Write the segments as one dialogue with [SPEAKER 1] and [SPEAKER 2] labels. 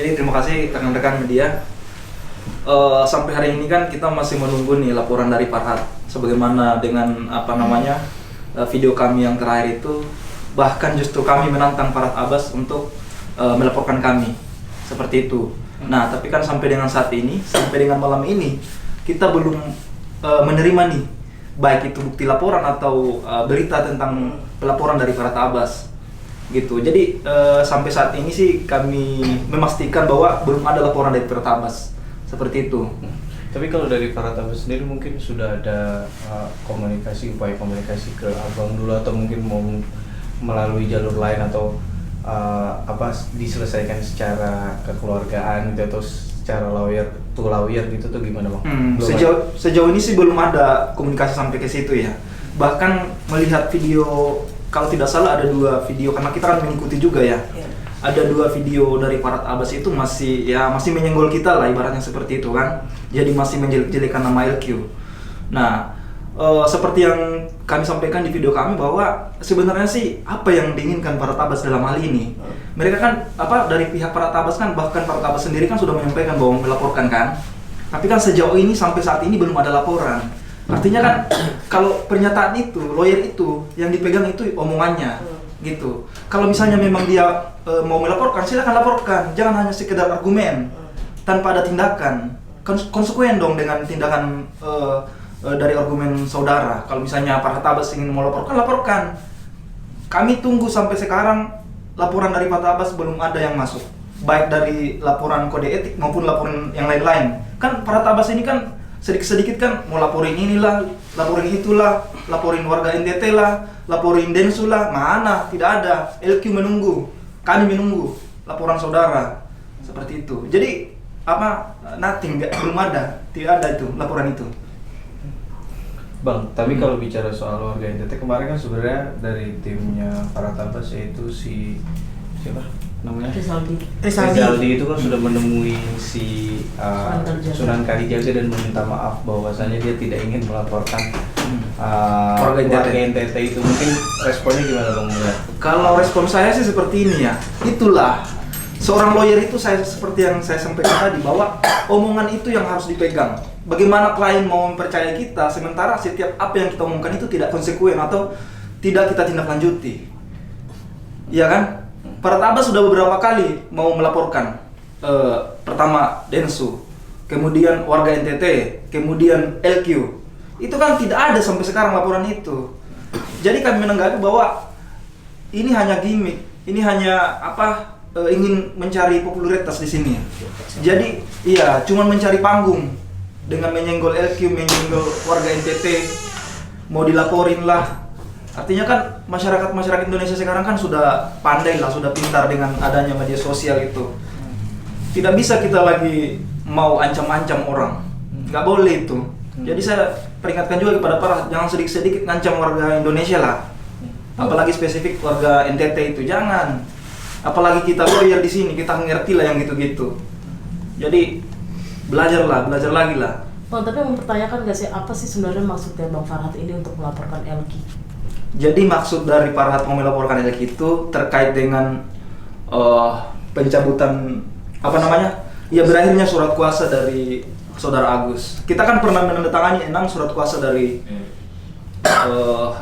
[SPEAKER 1] Jadi terima kasih rekan-rekan media. Sampai hari ini kan kita masih menunggu nih laporan dari Farhad. Sebagaimana dengan video kami yang terakhir itu, bahkan justru kami menantang Farhad Abbas untuk melaporkan kami seperti itu. Nah, tapi kan sampai dengan saat ini, sampai dengan malam ini, kita belum menerima nih, baik itu bukti laporan atau berita tentang pelaporan dari Farhad Abbas. Gitu. Jadi sampai saat ini sih kami memastikan bahwa belum ada laporan dari Farhad Abbas seperti itu.
[SPEAKER 2] Tapi kalau dari Farhad Abbas sendiri mungkin sudah ada upaya komunikasi ke Abang dulu, atau mungkin mau melalui jalur lain, atau diselesaikan secara kekeluargaan gitu, atau secara lawyer gitu tuh gimana Bang?
[SPEAKER 1] Sejauh ini sih belum ada komunikasi sampai ke situ ya. Bahkan melihat video, kalau tidak salah ada 2 video, karena kita kan mengikuti juga ya. Ada 2 video dari Farhad Abbas itu masih menyenggol kita lah, ibaratnya seperti itu kan. Jadi masih menjelek-jelekan nama LQ. Nah, seperti yang kami sampaikan di video kami bahwa sebenarnya sih apa yang diinginkan Farhad Abbas dalam hal ini. Mereka kan dari pihak Farhad Abbas kan, bahkan Farhad Abbas sendiri kan sudah menyampaikan bahwa melaporkan kan. Tapi kan sejauh ini sampai saat ini belum ada laporan. Artinya kan kalau pernyataan itu, lawyer itu yang dipegang itu omongannya gitu. Kalau misalnya memang dia mau melaporkan, silakan laporkan. Jangan hanya sekedar argumen tanpa ada tindakan. Konsekuen dong dengan tindakan dari argumen saudara. Kalau misalnya Farhad Abbas ingin melaporkan, laporkan. Kami tunggu sampai sekarang laporan dari Farhad Abbas belum ada yang masuk. Baik dari laporan kode etik maupun laporan yang lain-lain. Kan Farhad Abbas ini kan sedikit-sedikit kan mau laporin inilah, laporin itulah, laporin warga NTT lah, laporin Densu lah, mana? Tidak ada. LQ menunggu, kami menunggu laporan saudara seperti itu. Jadi nothing, belum ada, tidak ada itu laporan itu.
[SPEAKER 2] Bang, tapi kalau bicara soal warga NTT kemarin kan sebenarnya dari timnya Farhad Abbas, yaitu siapa namanya? Rizaldi itu kan sudah menemui si Sunan Kalijaga dan meminta maaf bahwasannya dia tidak ingin melaporkan warga NTT itu. Mungkin responnya gimana Bang?
[SPEAKER 1] Kalau respon saya sih seperti ini ya. Itulah seorang lawyer itu, saya seperti yang saya sampaikan tadi, bahwa omongan itu yang harus dipegang. Bagaimana klien mau mempercayai kita sementara setiap apa yang kita omongkan itu tidak konsekuen atau tidak kita tindak lanjuti. Iya kan? Farhad Abbas sudah beberapa kali mau melaporkan, pertama Densu, kemudian warga NTT, kemudian LQ. Itu kan tidak ada sampai sekarang laporan itu. Jadi kami menanggapi bahwa ini hanya gimmick, ini hanya ingin mencari popularitas di sini. Jadi cuma mencari panggung dengan menyenggol LQ, menyenggol warga NTT, mau dilaporin lah. Artinya kan masyarakat Indonesia sekarang kan sudah pandai lah, sudah pintar dengan adanya media sosial itu. Tidak bisa kita lagi mau ancam-ancam orang, nggak boleh itu. Jadi saya peringatkan juga kepada Farhad, jangan sedikit-sedikit ngancam warga Indonesia lah. Apalagi spesifik warga NTT itu, jangan. Apalagi kita lawyer di sini, kita ngerti lah yang gitu-gitu. Jadi belajar lagi lah.
[SPEAKER 3] Bang, tapi mempertanyakan nggak sih apa sih sebenarnya maksudnya Bang Farhad ini untuk melaporkan LQ?
[SPEAKER 1] Jadi maksud dari Farhad mau melaporkan LQ itu terkait dengan pencabutan berakhirnya surat kuasa dari saudara Agus. Kita kan pernah menandatangani 6 surat kuasa dari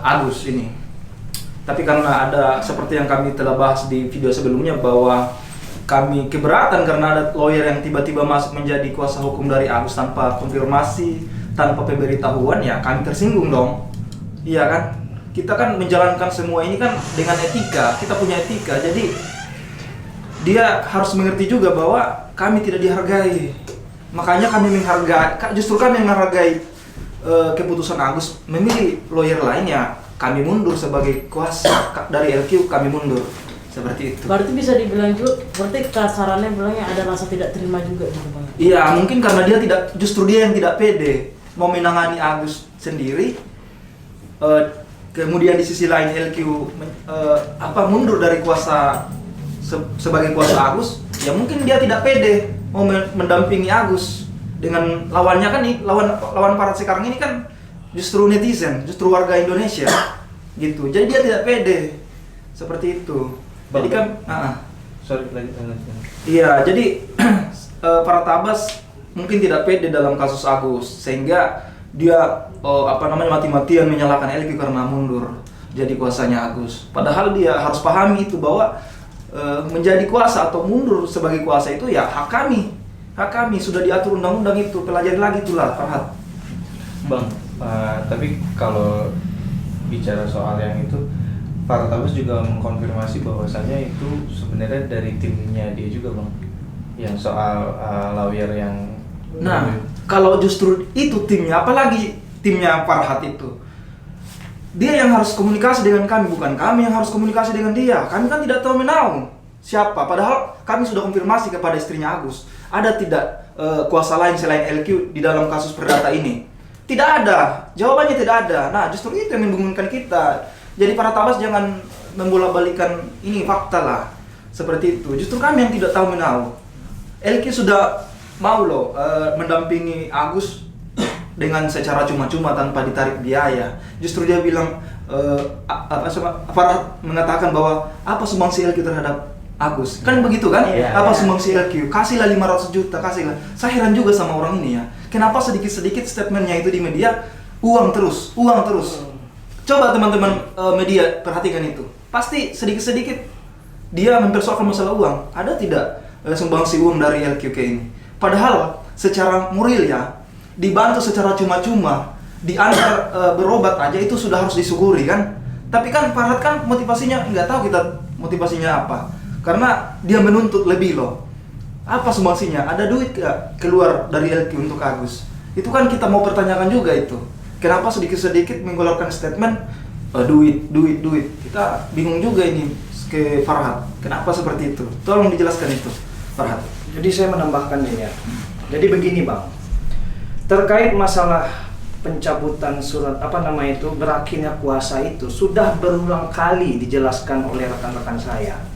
[SPEAKER 1] Agus ini. Tapi karena ada seperti yang kami telah bahas di video sebelumnya bahwa kami keberatan karena ada lawyer yang tiba-tiba masuk menjadi kuasa hukum dari Agus tanpa konfirmasi, tanpa pemberitahuan, ya kami tersinggung dong. Iya kan? Kita kan menjalankan semua ini kan dengan etika, kita punya etika. Jadi dia harus mengerti juga bahwa kami tidak dihargai. Makanya kami justru kami menghargai keputusan Agus memilih lawyer lainnya. Kami mundur sebagai kuasa dari LQ, kami mundur seperti itu.
[SPEAKER 3] Berarti bisa dibilang juga, berarti kasarannya bilangnya ada rasa tidak terima juga gitu Bang.
[SPEAKER 1] Iya, mungkin karena justru dia yang tidak pede mau menangani Agus sendiri. Kemudian di sisi lain LQ mundur dari kuasa sebagai kuasa Agus, ya mungkin dia tidak pede mau mendampingi Agus dengan lawannya kan nih, lawan Farhad sekarang ini kan justru netizen, justru warga Indonesia gitu. Jadi dia tidak pede seperti itu. Jadi kan
[SPEAKER 2] Sorry, lanjut.
[SPEAKER 1] Iya, jadi para tabas mungkin tidak pede dalam kasus Agus sehingga dia mati-matian menyalahkan LQ karena mundur jadi kuasanya Agus. Padahal dia harus pahami itu bahwa menjadi kuasa atau mundur sebagai kuasa itu ya hak kami. Hak kami sudah diatur undang-undang itu, pelajari lagi itulah Farhat.
[SPEAKER 2] Bang, tapi kalau bicara soal yang itu, Farhat Abbas juga mengkonfirmasi bahwasannya itu sebenarnya dari timnya dia juga, Bang. Yang soal lawyer yang...
[SPEAKER 1] Nah, kalau justru itu timnya, apalagi timnya Farhat itu, dia yang harus komunikasi dengan kami, bukan kami yang harus komunikasi dengan dia. Kami kan tidak tahu menahu siapa, padahal kami sudah konfirmasi kepada istrinya Agus. Ada tidak kuasa lain selain LQ di dalam kasus perdata ini? Tidak ada, jawabannya tidak ada. Nah, justru itu yang membingungkan kita. Jadi para tabas jangan membolak-balikan ini fakta lah. Seperti itu, justru kami yang tidak tahu menahu. LQ sudah mau loh mendampingi Agus dengan secara cuma-cuma tanpa ditarik biaya. Justru dia bilang Farhat mengatakan bahwa apa sumbangsi LQ terhadap Agus, kan begitu kan? Apa sumbangsi LQ? Kasihlah 500 juta, kasihlah. Saya heran juga sama orang ini ya. Kenapa sedikit-sedikit statementnya itu di media uang terus. Coba teman-teman media perhatikan itu. Pasti sedikit-sedikit dia mempersoalkan masalah uang. Ada tidak sumbangsi uang dari LQK ini? Padahal secara moral ya, dibantu secara cuma-cuma, diantar berobat aja itu sudah harus disyukuri kan. Tapi kan Farhat kan motivasinya nggak tahu kita motivasinya apa. Karena dia menuntut lebih loh. Apa sumbangsinya? Ada duit nggak keluar dari LQ untuk Agus? Itu kan kita mau pertanyakan juga itu. Kenapa sedikit-sedikit mengeluarkan statement duit. Kita bingung juga ini ke Farhat. Kenapa seperti itu? Tolong dijelaskan itu, Farhat.
[SPEAKER 4] Jadi saya menambahkan ini ya. Jadi begini Bang. Terkait masalah pencabutan surat berakhirnya kuasa itu sudah berulang kali dijelaskan oleh rekan-rekan saya.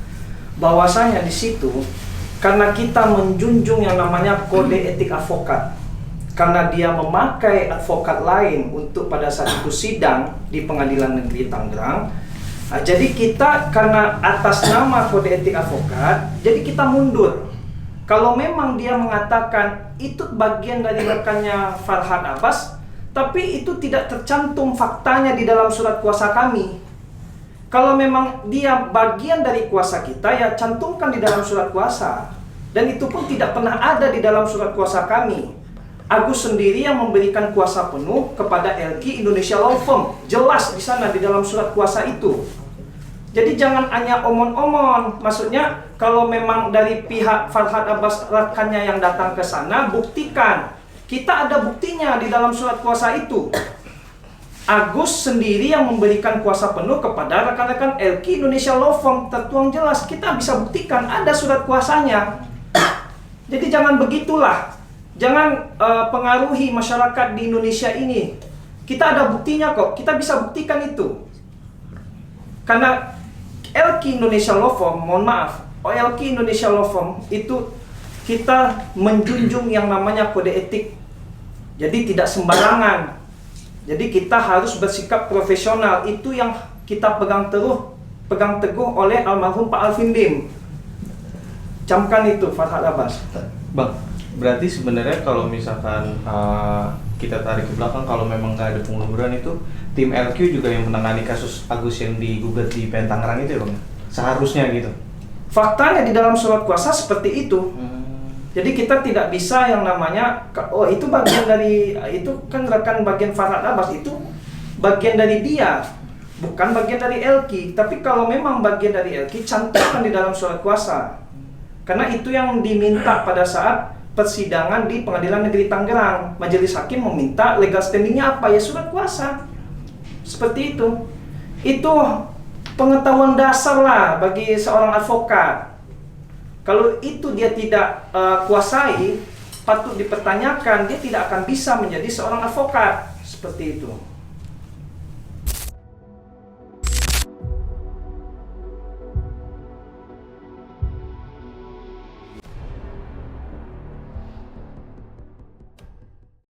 [SPEAKER 4] Bahwasanya di situ karena kita menjunjung yang namanya kode etik advokat, karena dia memakai advokat lain untuk pada saat itu sidang di Pengadilan Negeri Tangerang, jadi kita karena atas nama kode etik advokat, jadi kita mundur. Kalau memang dia mengatakan itu bagian dari rekannya Farhat Abbas, tapi itu tidak tercantum faktanya di dalam surat kuasa kami. Kalau memang dia bagian dari kuasa kita, ya cantumkan di dalam surat kuasa. Dan itu pun tidak pernah ada di dalam surat kuasa kami. Agus sendiri yang memberikan kuasa penuh kepada LQ Indonesia Law Firm. Jelas di sana di dalam surat kuasa itu. Jadi jangan hanya omong-omong. Maksudnya kalau memang dari pihak Farhat Abbas rekannya yang datang ke sana, buktikan. Kita ada buktinya di dalam surat kuasa itu. Agus sendiri yang memberikan kuasa penuh kepada rekan-rekan LQ Indonesia Law Firm, tertuang jelas, kita bisa buktikan ada surat kuasanya. Jadi jangan begitulah, jangan pengaruhi masyarakat di Indonesia ini. Kita ada buktinya kok, kita bisa buktikan itu. Karena LQ Indonesia Law Firm, mohon maaf, LQ Indonesia Law Firm itu kita menjunjung yang namanya kode etik. Jadi tidak sembarangan. Jadi kita harus bersikap profesional. Itu yang kita pegang teguh oleh almarhum Pak Alvin Lim. Camkan itu Farhat Abbas.
[SPEAKER 2] Bang, berarti sebenarnya kalau misalkan kita tarik ke belakang, kalau memang nggak ada pengunduran itu, tim LQ juga yang menangani kasus Agus yang digugat di PN Tangerang itu ya Bang? Seharusnya gitu.
[SPEAKER 4] Faktanya di dalam surat kuasa seperti itu. Jadi kita tidak bisa yang namanya, oh itu bagian dari, itu kan rekan bagian Farhat Abbas, itu bagian dari dia, bukan bagian dari LQ. Tapi kalau memang bagian dari LQ, cantumkan di dalam surat kuasa. Karena itu yang diminta pada saat persidangan di Pengadilan Negeri Tangerang. Majelis Hakim meminta legal standingnya apa? Ya surat kuasa. Seperti itu. Itu pengetahuan dasar lah bagi seorang advokat. Kalau itu dia tidak kuasai, patut dipertanyakan, dia tidak akan bisa menjadi seorang advokat. Seperti itu.